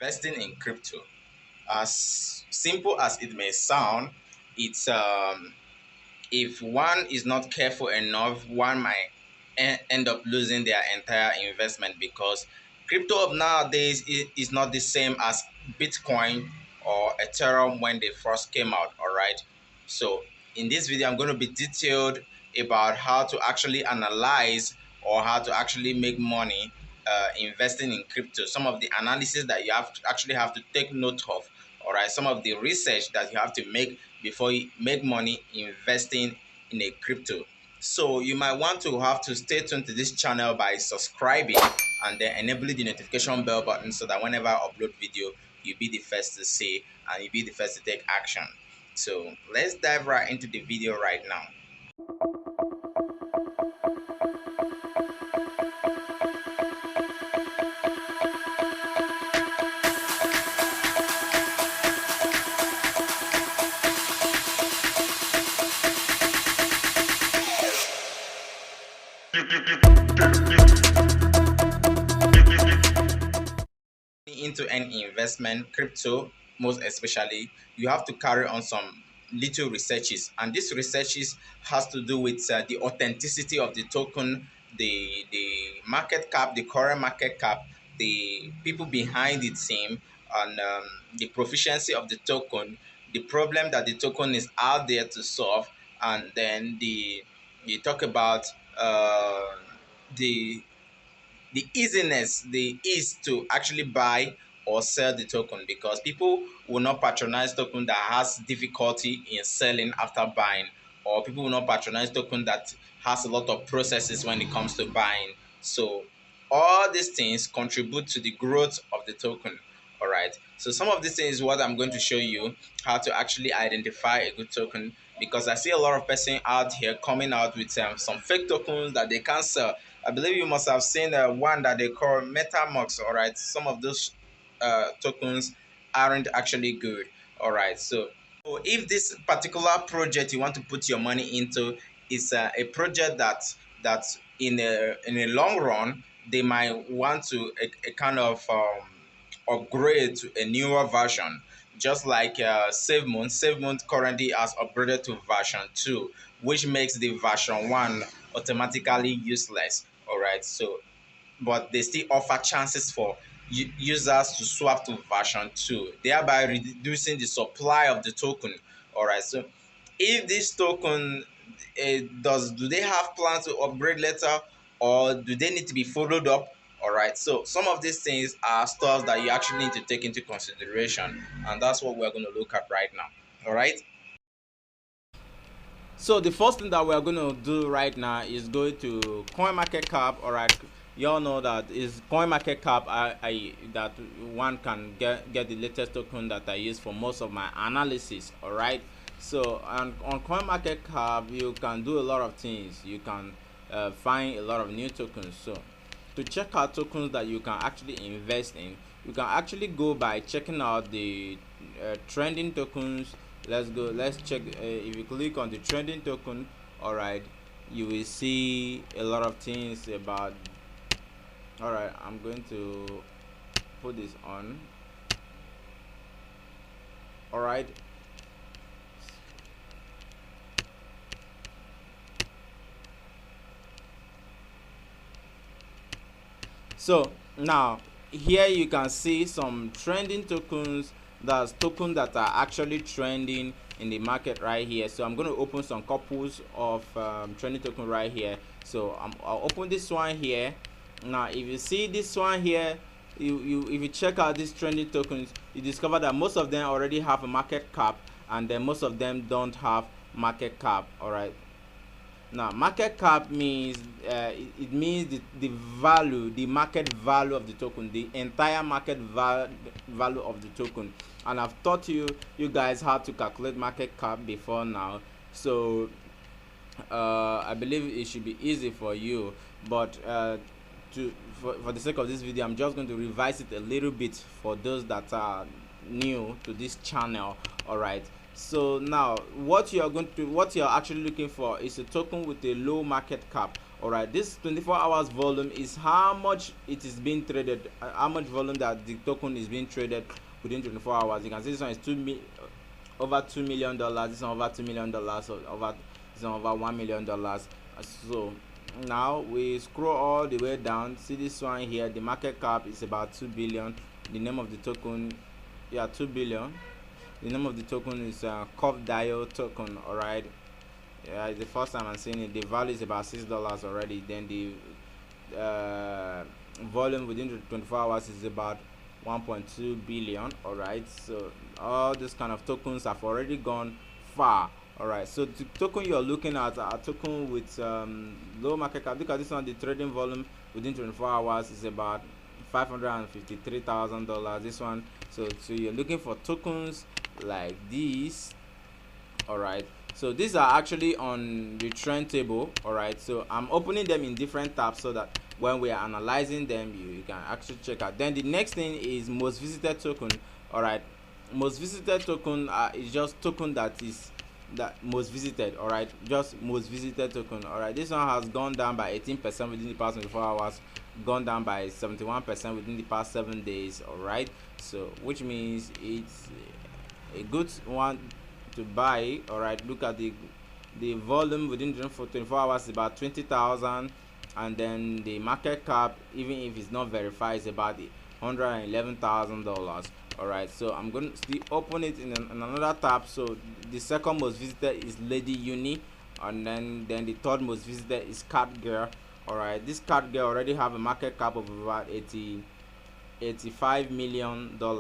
investing in crypto. As simple as it may sound, it's if one is not careful enough, one might end up losing their entire investment, because crypto of nowadays is not the same as Bitcoin or Ethereum when they first came out. All right. So in this video, I'm going to be detailed about how to actually analyze or how to actually make money investing in crypto. Some of the analysis that you actually have to take note of. All right. Some of the research that you have to make before you make money investing in a crypto. So you might want to have to stay tuned to this channel by subscribing and then enabling the notification bell button, so that whenever I upload video, you'll be the first to see and you'll be the first to take action. So let's dive right into the video right now. Into any investment, crypto most especially, you have to carry on some little researches, and this researches has to do with the authenticity of the token, the market cap, the current market cap, the people behind the team, and the proficiency of the token, the problem that the token is out there to solve, and then the you talk about the the ease to actually buy or sell the token, because people will not patronize token that has difficulty in selling after buying, or people will not patronize token that has a lot of processes when it comes to buying. So all these things contribute to the growth of the token. All right, so some of these things is what I'm going to show you, how to actually identify a good token, because I see a lot of person out here coming out with some fake tokens that they can't sell. I believe you must have seen one that they call MetaMask. All right, some of those tokens aren't actually good. All right, so if this particular project you want to put your money into is a project that in a long run they might want to a kind of upgrade to a newer version, just like SaveMoon. SaveMoon currently has upgraded to version 2, which makes the version 1 automatically useless. All right, so but they still offer chances for users to swap to version 2, thereby reducing the supply of the token. All right, so if this token do they have plans to upgrade later, or do they need to be followed up? All right, so some of these things are stuff that you actually need to take into consideration, and that's what we're going to look at right now. All right. So the first thing that we're going to do right now is go to CoinMarketCap. All right, you all know that is CoinMarketCap. That one can get the latest token that I use for most of my analysis. All right, so on CoinMarketCap you can do a lot of things. You can find a lot of new tokens. So to check out tokens that you can actually invest in, you can actually go by checking out the trending tokens. Let's check. If you click on the trending token, all right, you will see a lot of things about. All right, I'm going to put this on. All right, so now here you can see some trending tokens. That's tokens that are actually trending in the market right here. So I'm going to open some couples of trending token right here. So I'll open this one here. Now if you see this one here, if you check out these trending tokens, you discover that most of them already have a market cap, and then most of them don't have market cap. All right, now market cap means it means the value, the market value of the token, the entire market value of the token. And I've taught you guys how to calculate market cap before now, so I believe it should be easy for you. But for the sake of this video, I'm just going to revise it a little bit for those that are new to this channel. All right, so now what you're actually looking for is a token with a low market cap. All right, this 24 hours volume is how much it is being traded, how much volume that the token is being traded within 24 hours. You can see this one is over $2 million, this one over $2 million, so over this one over $1 million. So now we scroll all the way down, see this one here, the market cap is about 2 billion. The name of the token, yeah, 2 billion. The name of the token is Curve Dio token. All right, yeah, it's the first time I'm seeing it. The value is about $6 already. Then the volume within the 24 hours is about 1.2 billion. All right, so all these kind of tokens have already gone far. All right, so the token you're looking at a token with low market cap. Look at this one. The trading volume within 24 hours is about $553,000. This one, so you're looking for tokens like these. All right, so these are actually on the trend table. All right, so I'm opening them in different tabs so that when we are analyzing them, you can actually check out. Then the next thing is most visited token. All right, most visited token is just token that is that most visited. All right, just most visited token. All right, this one has gone down by 18% within the past 24 hours, gone down by 71% within the past 7 days. All right, so which means it's a good one to buy. All right, look at the volume within 24 hours is about 20,000, and then the market cap, even if it's not verified, is about $111,000. all right, so I'm going to still open it in another tab. So the second most visited is Lady Uni, and then the third most visited is Cat Girl. All right, this Cat Girl already have a market cap of about $85 million. All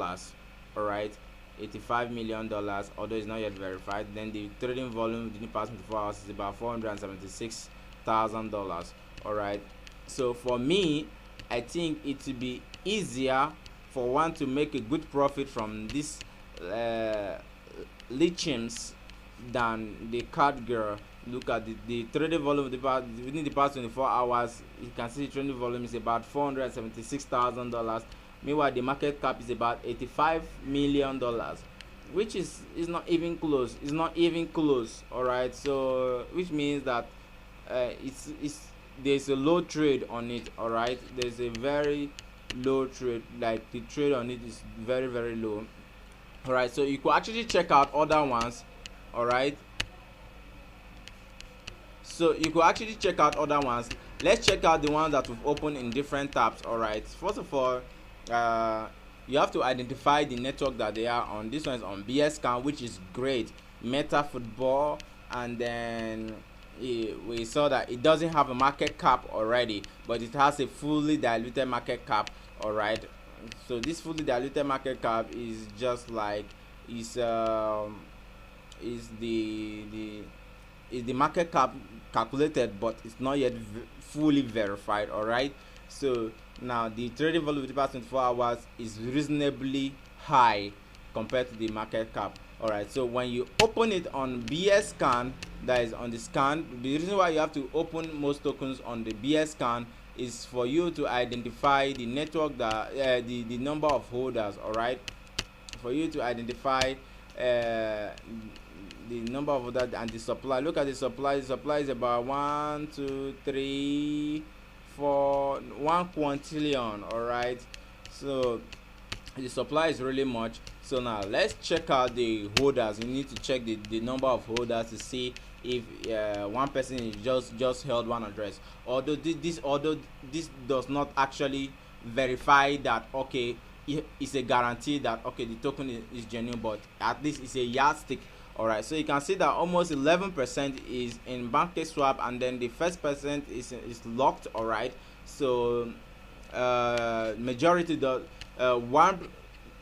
right, $85 million, although it's not yet verified. Then the trading volume within the past 24 hours is about $476,000. all right, so for me, I think it will be easier for one to make a good profit from this lithiums than the Card Girl. Look at the trading volume within the past 24 hours. You can see the trading volume is about $476,000. Meanwhile, the market cap is about $85 million, which is not even close. It's not even close. All right, so which means that it's there's a low trade on it. All right, there's a very low trade, like the trade on it is very, very low. All right, so you could actually check out other ones. All right, so you could actually check out other ones. Let's check out the ones that we've opened in different tabs. All right, first of all, you have to identify the network that they are on. This one is on BSCAN, which is great. Meta Football, and then we saw that it doesn't have a market cap already, but it has a fully diluted market cap. All right, so this fully diluted market cap is just like is the market cap calculated, but it's not yet fully verified. All right, so now the trading volume within the past 24 hours is reasonably high compared to the market cap. All right, so when you open it on BSCAN, that is on the scan, the reason why you have to open most tokens on the BSCAN is for you to identify the network that the number of holders. All right, for you to identify the number of holders and the supply. Look at the supply. The supply is about 1 2 3 4 1 quintillion. All right, so the supply is really much. So now let's check out the holders. You need to check the number of holders to see if one person is just held one address. Although this does not actually verify that okay, it's a guarantee that okay the token is genuine, but at least it's a yardstick. All right, so you can see that almost 11% is in PancakeSwap, and then the first percent is locked. All right, so majority does one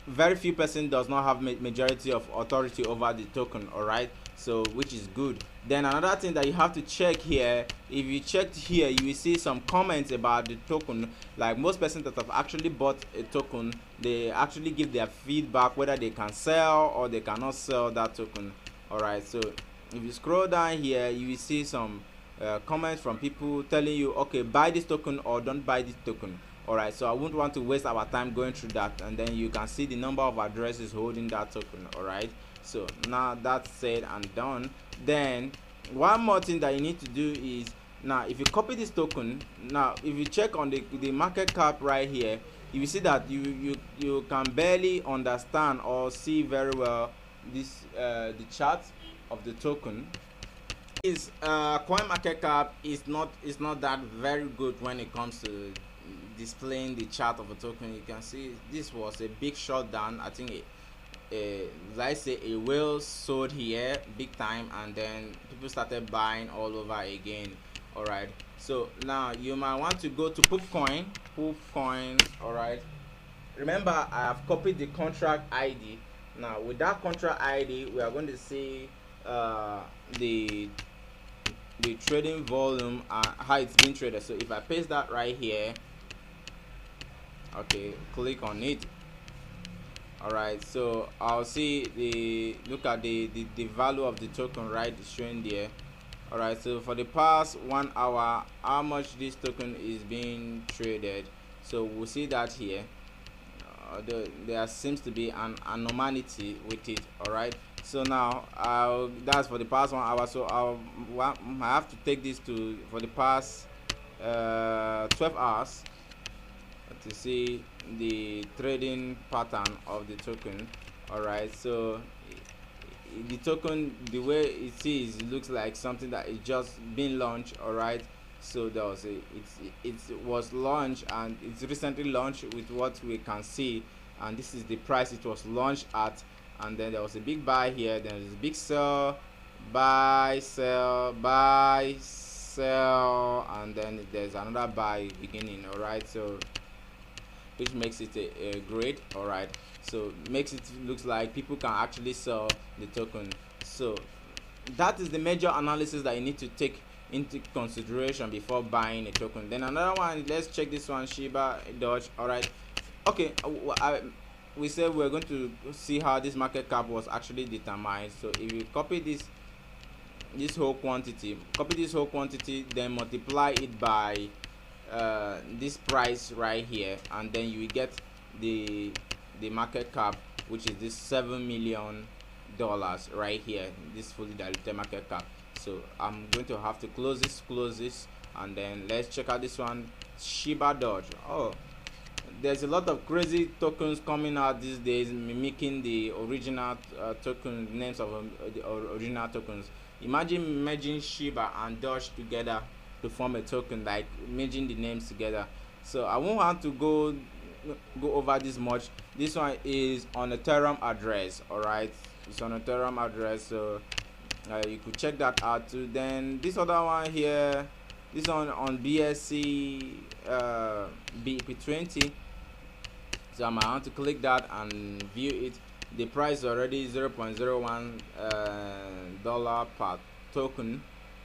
very few person does not have majority of authority over the token. All right, so which is good. Then another thing that you have to check here, if you checked here, you will see some comments about the token. Like most persons that have actually bought a token, they actually give their feedback whether they can sell or they cannot sell that token. All right, so if you scroll down here, you will see some comments from people telling you okay, buy this token or don't buy this token. All right, so I wouldn't want to waste our time going through that, and then you can see the number of addresses holding that token. All right, so now that's said and done. Then one more thing that you need to do is Now if you copy this token, now if you check on the market cap right here, you will see that you can barely understand or see very well this the chart of the token. Is coin market cap is not that very good when it comes to displaying the chart of a token. You can see this was a big shutdown. I think let's say a whale sold here big time, and then people started buying all over again. All right, so now you might want to go to poopcoin. All right, remember I have copied the contract ID. Now with that contract ID we are going to see the trading volume and how it's been traded. So if I paste that right here, okay, click on it. All right, so I'll see look at the value of the token, right, showing there. All right, so for the past 1 hour, how much this token is being traded. So we'll see that here. There seems to be an anomaly with it. All right, so now that's for the past 1 hour. So I have to take this to for the past 12 hours to see the trading pattern of the token. All right, so the token, the way it is, it looks like something that is just being launched. All right, so there was it was launched, and it's recently launched with what we can see, and this is the price it was launched at. And then there was a big buy here, then there's a big sell, buy, sell, buy, sell, and then there's another buy beginning. All right, so which makes it a great. All right, so makes it looks like people can actually sell the token. So that is the major analysis that you need to take into consideration before buying a token. Then another one, let's check this one, Shiba Doge. All right, okay, we said we're going to see how this market cap was actually determined. So if you copy this whole quantity, then multiply it by this price right here, and then you will get the market cap, which is this $7 million right here, this fully diluted market cap. So I'm going to have to close this, and then let's check out this one, Shiba Doge. Oh, there's a lot of crazy tokens coming out these days mimicking the original token names of the original tokens. Imagine merging Shiba and Doge together to form a token, like merging the names together. So I won't want to go over this much. This one is on Ethereum address. All right, it's on Ethereum address, so you could check that out too. Then this other one here, this one on BSC BP20. So I might want to click that and view it. The price is already $0.01 dollar per token.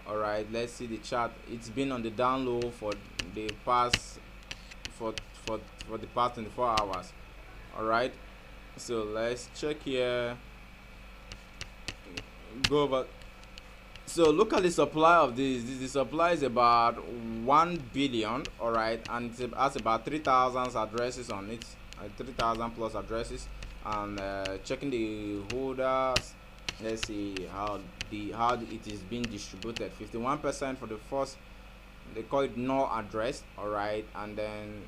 All right, let's see the chart. It's been on the down low for the past for the past 24 hours. All right, so let's check here, go over. So look at the supply of this. The supply is about 1 billion. All right, and it has about 3,000 addresses on it, 3,000 plus addresses. And checking the holders, let's see how it is being distributed. 51% for the first, they call it null address. All right, and then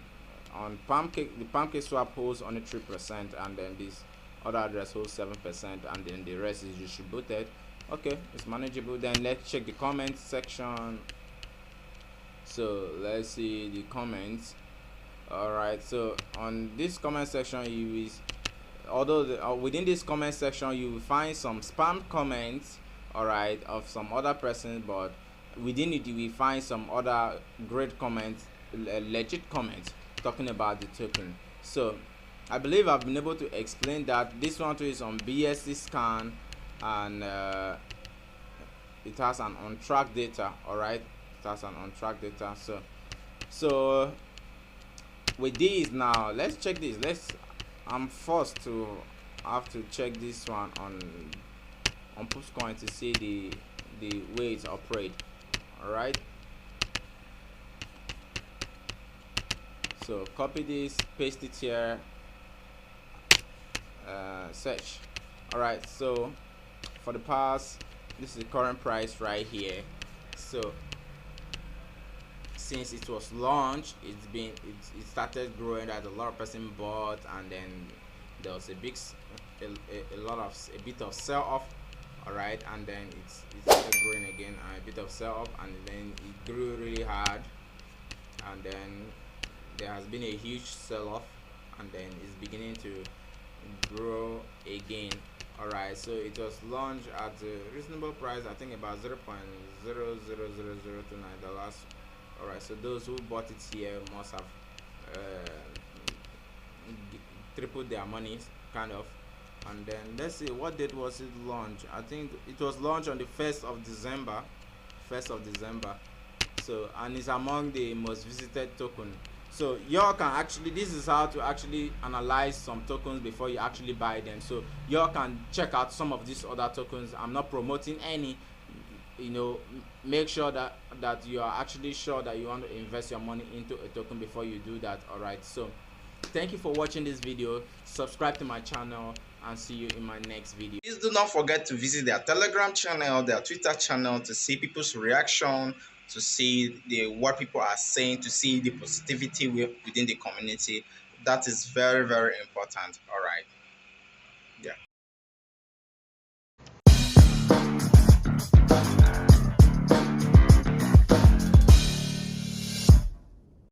on Pancake, the Pancake swap holds only 3%, and then this other address holds 7%, and then the rest is distributed. Okay, it's manageable. Then let's check the comment section. So let's see the comments. All right, so on this comment section, you is although within this comment section you will find some spam comments, all right, of some other person, but within it you will find some other great comments, legit comments talking about the token. So I believe I've been able to explain that this one too is on BSC scan, and it has an on track data. All right, it has an on track data. So with this, now let's check this. I'm forced to have to check this one on Poopcoin to see the way it operates. All right, so copy this, paste it here, search. All right, so for the past, this is the current price right here. So since it was launched, it started growing, that a lot of person bought, and then there was a bit of sell off. All right, and then it started growing again, and a bit of sell off, and then it grew really hard, and then there has been a huge sell off, and then it's beginning to grow again. All right, so it was launched at a reasonable price, I think about $0.00029. All right, so those who bought it here must have tripled their money, kind of. And then let's see, what date was it launched? I think it was launched on the 1st of December. 1st of December. So, and it's among the most visited token. So y'all can actually, this is how to actually analyze some tokens before you actually buy them. So y'all can check out some of these other tokens. I'm not promoting any. Make sure that you are actually sure that you want to invest your money into a token before you do that. All right, so thank you for watching this video. Subscribe to my channel, and see you in my next video. Please do not forget to visit their Telegram channel, their Twitter channel, to see people's reaction, to see what people are saying, to see the positivity within the community. That is very, very important. All right.